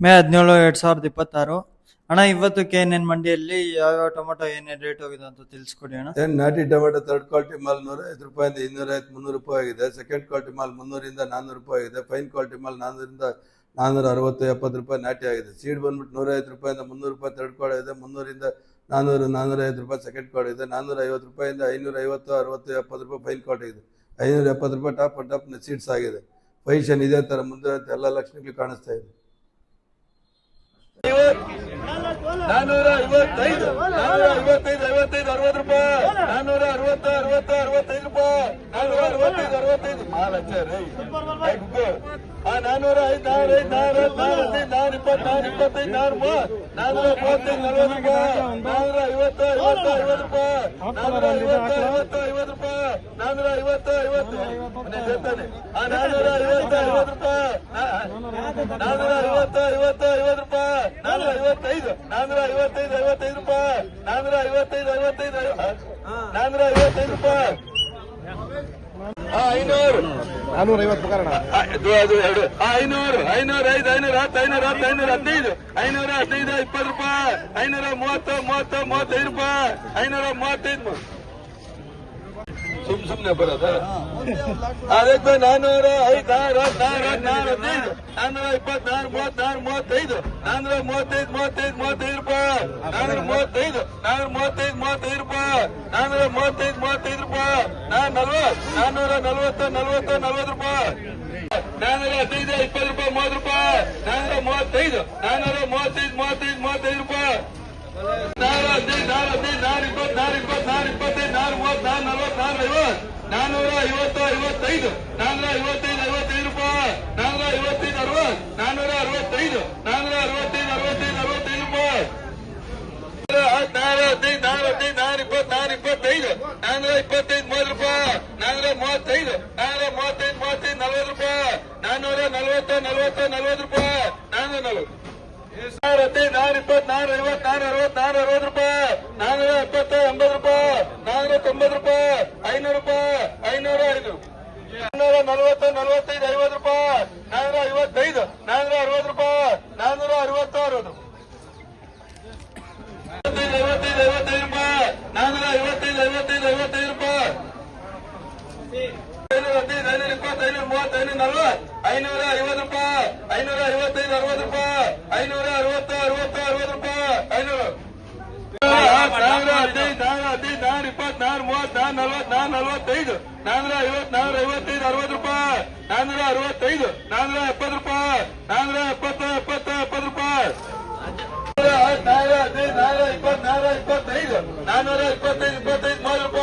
ಮೇ 17, 2026 ಅಣ್ಣ. ಇವತ್ತು KNN ಮಂಡಿಯಲ್ಲಿ ಯಾವ ಟೊಮೆಟೊ ಏನೇನು ರೇಟ್ ಹೋಗಿದೆ ಅಂತ ತಿಳಿಸ್ಕೊಡಿ ಅಣ್ಣ. ನಾಟಿ ಟೊಮೆಟೊ ಥರ್ಡ್ ಕ್ವಾಲಿಟಿ ಮಾಲ್ 150 ರೂಪಾಯಿಂದ 250, 300 ರೂಪಾಯಿ ಆಗಿದೆ. ಸೆಕೆಂಡ್ ಕ್ವಾಲಿಟಿ ಮಾಲ್ 300ರಿಂದ 400 ರೂಪಾಯಿ ಆಗಿದೆ. ಫೈನ್ ಕ್ವಾಲಿಟಿ ಮಾಲ್ 400ರಿಂದ 460, 70 ರೂಪಾಯಿ ನಾಟಿ ಆಗಿದೆ. ಸೀಡ್ ಬಂದ್ಬಿಟ್ಟು 150 ರೂಪಾಯಿಂದ 300 ರೂಪಾಯಿ ಥರ್ಡ್ ಕ್ವಾಲಿಟಿ ಇದೆ. 300ರಿಂದ 400, 450 ರೂಪಾಯಿ ಸೆಕೆಂಡ್ ಕ್ವಾಲಿಟಿ ಇದೆ. 450 ರೂಪಾಯಿಂದ 550, 60, 70 ರೂಪಾಯಿ ಫೈನ್ ಕ್ವಾಲಿಟಿ ಇದೆ. 570 ರೂಪಾಯಿ ಟಾಪ್ ಸೀಡ್ಸ್ ಆಗಿದೆ. ಪೊಸಿಷನ್ ಇದೇ ಥರ ಮುಂದೆ ಎಲ್ಲ ಲಕ್ಷಣಗಳು ಕಾಣಿಸ್ತಾ ಇದೆ. 455, 55, 60 ರೂಪಾಯಿ, 460, 60, 65 ರೂಪಾಯಿ, 465, 65 ಮಾಲ್ ಹಚ್ಚಾರ 405, 405, 425, 430, 435, 40 ರೂಪಾಯಿ, 450, 50 ರೂಪಾಯಿ, 450, 50 ರೂಪಾಯಿ, 450, 50 ಜೊತೆನೆ 450, 50 ರೂಪಾಯಿ, 450, 50 ರೂಪಾಯಿ, 455, 455, 55 ರೂಪಾಯಿ, 455, 55, 455 ರೂಪಾಯಿ, 500, 450 ಪ್ರಕರಣ 500, 500, 510, 515, 515, 20 ರೂಪಾಯಿ, 530, 35 ರೂಪಾಯಿ, 535 ಸುಮ್ನೆ ಬರೋದ ಅದಕ್ಕೆ 405, 425, 435, 435 ರೂಪಾಯಿ, 435, 35 ರೂಪಾಯಿ, 435 ರೂಪಾಯಿ, 440, 40 ರೂಪಾಯಿ, 415, 20 ರೂಪಾಯಿ, 30 ರೂಪಾಯಿ, 435, 35 ರೂಪಾಯಿ, 420, 425, 450, 455 ರೂಪಾಯಿ, 455, 60, 465, 465 ರೂಪಾಯಿ, 425, 425, 30 ರೂಪಾಯಿ, 435, 40 ರೂಪಾಯಿ, 440, 40 ರೂಪಾಯಿ, 420, 450, 460 ರೂಪಾಯಿ, 470, 80 ರೂಪಾಯಿ, 490 ರೂಪಾಯಿ, 500 ರೂಪಾಯಿ, 505, 440, 45, 50 ರೂಪಾಯಿ, 455, 460 ರೂಪಾಯಿ, 460, 55 ರೂಪಾಯಿ, 455, 55 ರೂಪಾಯಿ, 515, 520, 530, 550 ರೂಪಾಯಿ, 555, 60 ರೂಪಾಯಿ, 560, 60 ರೂಪಾಯಿ, 500, 415, 420, 430, 440, 445, 455, 60 ರೂಪಾಯಿ, 465, 470 ರೂಪಾಯಿ, 470, 70 ರೂಪಾಯಿ, 425, 425, 425, 30 ರೂಪಾಯಿ,